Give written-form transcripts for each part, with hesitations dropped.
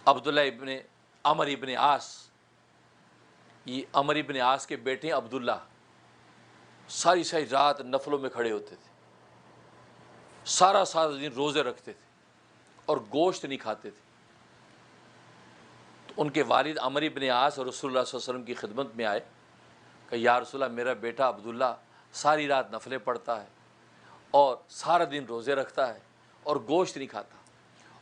عبداللہ ابن عمر ابن عاص، یہ عمر ابن عاص کے بیٹے ہیں عبداللہ، ساری ساری رات نفلوں میں کھڑے ہوتے تھے، سارا سارا دن روزے رکھتے تھے اور گوشت نہیں کھاتے تھے۔ تو ان کے والد عمر ابن عاص اور رسول اللہ صلی اللہ علیہ وسلم کی خدمت میں آئے کہ یا رسول اللہ، میرا بیٹا عبداللہ ساری رات نفلیں پڑھتا ہے اور سارا دن روزے رکھتا ہے اور گوشت نہیں کھاتا۔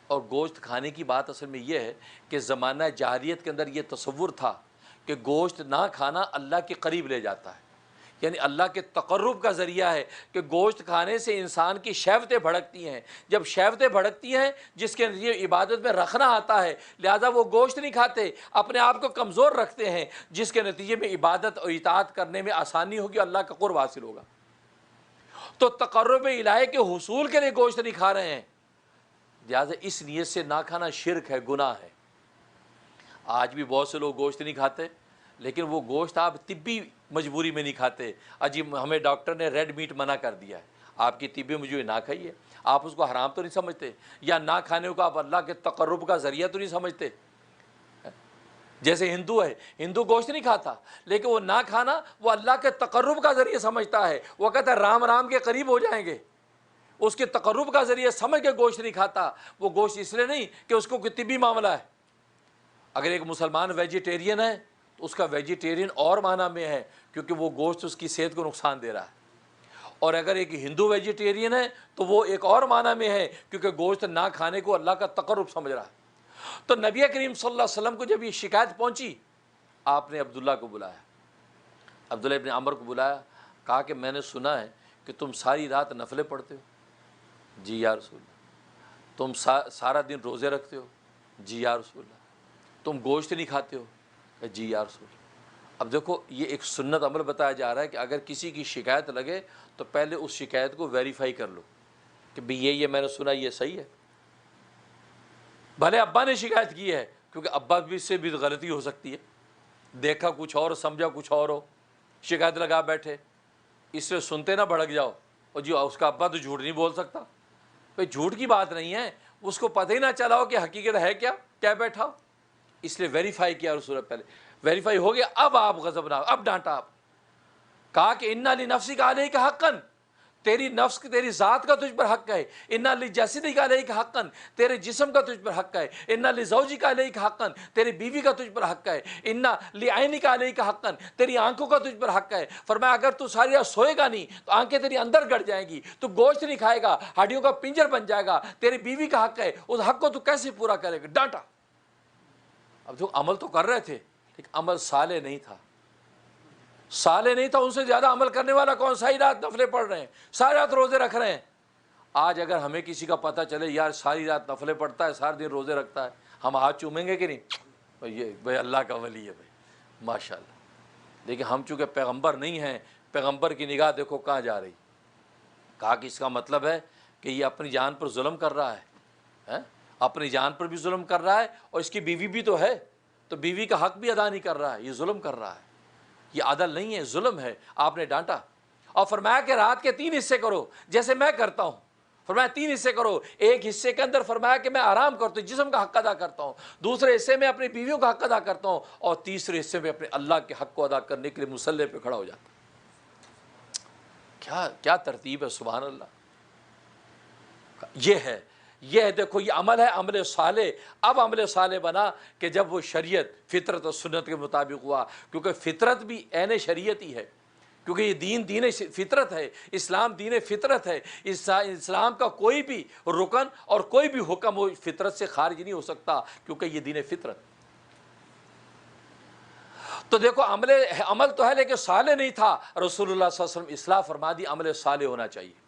اور گوشت کھانے کی بات اصل میں یہ ہے کہ زمانہ جاہلیت کے اندر یہ تصور تھا کہ گوشت نہ کھانا اللہ کے قریب لے جاتا ہے، یعنی اللہ کے تقرب کا ذریعہ ہے، کہ گوشت کھانے سے انسان کی شہوتیں بھڑکتی ہیں، جب شہوتیں بھڑکتی ہیں جس کے نتیجے عبادت میں رکھنا آتا ہے، لہذا وہ گوشت نہیں کھاتے، اپنے آپ کو کمزور رکھتے ہیں، جس کے نتیجے میں عبادت اور اطاعت کرنے میں آسانی ہوگی، اللہ کا قرب حاصل ہوگا۔ تو تقرب الہی کے حصول کے لیے گوشت نہیں کھا رہے ہیں، لہٰذا اس نیت سے نہ کھانا شرک ہے، گناہ ہے۔ آج بھی بہت سے لوگ گوشت نہیں کھاتے، لیکن وہ گوشت آپ طبی مجبوری میں نہیں کھاتے، عجیب ہمیں ڈاکٹر نے ریڈ میٹ منع کر دیا ہے، آپ کی طبی مجبوری نہ کھائیے، آپ اس کو حرام تو نہیں سمجھتے، یا نہ کھانے کو آپ اللہ کے تقرب کا ذریعہ تو نہیں سمجھتے۔ جیسے ہندو ہے، ہندو گوشت نہیں کھاتا، لیکن وہ نہ کھانا وہ اللہ کے تقرب کا ذریعہ سمجھتا ہے، وہ کہتا ہے رام رام کے قریب ہو جائیں گے، اس کے تقرب کا ذریعہ سمجھ کے گوشت نہیں کھاتا۔ وہ گوشت اس لیے نہیں کہ اس کو کوئی طبی معاملہ ہے۔ اگر ایک مسلمان ویجیٹیرین ہے تو اس کا ویجیٹیرین اور معنی میں ہے، کیونکہ وہ گوشت اس کی صحت کو نقصان دے رہا ہے، اور اگر ایک ہندو ویجیٹیرین ہے تو وہ ایک اور معنی میں ہے، کیونکہ گوشت نہ کھانے کو اللہ کا تقرب سمجھ رہا ہے۔ تو نبی کریم صلی اللہ علیہ وسلم کو جب یہ شکایت پہنچی، آپ نے عبداللہ کو بلایا، عبداللہ ابن عمر کو بلایا، کہا کہ میں نے سنا ہے کہ تم ساری رات نفلیں پڑھتے ہو۔ جی یا رسول اللہ۔ تم سارا دن روزے رکھتے ہو۔ جی یا رسول اللہ۔ تم گوشت نہیں کھاتے ہو۔ جی یا رسول اللہ۔ اب دیکھو، یہ ایک سنت عمل بتایا جا رہا ہے کہ اگر کسی کی شکایت لگے تو پہلے اس شکایت کو ویریفائی کر لو کہ بھئی یہ میں نے سنا، یہ صحیح ہے۔ بھلے ابا نے شکایت کی ہے، کیونکہ ابا بھی سے بھی غلطی ہو سکتی ہے، دیکھا کچھ اور سمجھا کچھ اور ہو، شکایت لگا بیٹھے، اس لیے سنتے نہ بھڑک جاؤ، اور جی اس کا ابا تو جھوٹ نہیں بول سکتا۔ بھئی جھوٹ کی بات نہیں ہے، اس کو پتہ ہی نہ چلا ہو کہ حقیقت ہے کیا، کیا بیٹھا ہو، اس لیے ویریفائی کیا رسول اللہ، پہلے ویریفائی ہو گیا، اب آپ غضب نہ، اب ڈانٹا آپ، کہا کہ انا لنفسک علیک حقا، تیری نفس تیری ذات کا تجھ پر حق ہے، انا لجسدک علیک حقا، تیرے جسم کا تجھ پر حق ہے، انا لزوجک علیک حقا، تیری بیوی کا تجھ پر حق ہے، انا لعینک علیک حقا، تیری آنکھوں کا تجھ پر حق ہے۔ فرمایا اگر تو ساری رات سوئے گا نہیں تو آنکھیں تیری اندر گڑ جائیں گی، تو گوشت نہیں کھائے گا، ہڈیوں کا پنجر بن جائے گا، تیری بیوی کا حق ہے، اس حق کو تو کیسے پورا کرے گا، ڈانٹا۔ اب جو عمل تو کر رہے تھے لیکن عمل صالح نہیں تھا، صالح نہیں تھا، ان سے زیادہ عمل کرنے والا کون؟ ساری رات نفلیں پڑھ رہے ہیں، ساری رات روزے رکھ رہے ہیں۔ آج اگر ہمیں کسی کا پتہ چلے یار ساری رات نفلیں پڑھتا ہے، سارے دن روزے رکھتا ہے، ہم ہاتھ چومیں گے کہ نہیں؟ یہ بھائی اللہ کا ولی ہے بھائی، ماشاء اللہ۔ لیکن ہم چونکہ پیغمبر نہیں ہیں، پیغمبر کی نگاہ دیکھو کہاں جا رہی۔ کہا کہ اس کا مطلب ہے کہ یہ اپنی جان پر ظلم کر رہا ہے، اپنی جان پر بھی ظلم کر رہا ہے، اور اس کی بیوی بھی تو ہے، تو بیوی کا حق بھی ادا نہیں کر رہا ہے، یہ ظلم کر رہا ہے، یہ عدل نہیں ہے، ظلم ہے۔ آپ نے ڈانٹا اور فرمایا کہ رات کے 3 حصے کرو جیسے میں کرتا ہوں۔ فرمایا 3 حصے کرو، ایک حصے کے اندر فرمایا کہ میں آرام کرتا ہوں، جسم کا حق ادا کرتا ہوں، دوسرے حصے میں اپنی بیویوں کا حق ادا کرتا ہوں، اور تیسرے حصے میں اپنے اللہ کے حق کو ادا کرنے کے لیے مصلی پہ کھڑا ہو جاتا ہوں۔ کیا ترتیب ہے، سبحان اللہ۔ یہ ہے دیکھو، یہ عمل ہے، عمل صالح۔ اب عمل صالح بنا کہ جب وہ شریعت، فطرت اور سنت کے مطابق ہوا، کیونکہ فطرت بھی عین شریعت ہی ہے، کیونکہ یہ دین فطرت ہے، اسلام دین فطرت ہے۔ اسلام کا کوئی بھی رکن اور کوئی بھی حکم وہ فطرت سے خارج نہیں ہو سکتا، کیونکہ یہ دین فطرت۔ تو دیکھو عمل تو ہے لیکن صالح نہیں تھا، رسول اللہ صلی اللہ علیہ وسلم اصلاح فرما دی، عمل صالح ہونا چاہیے۔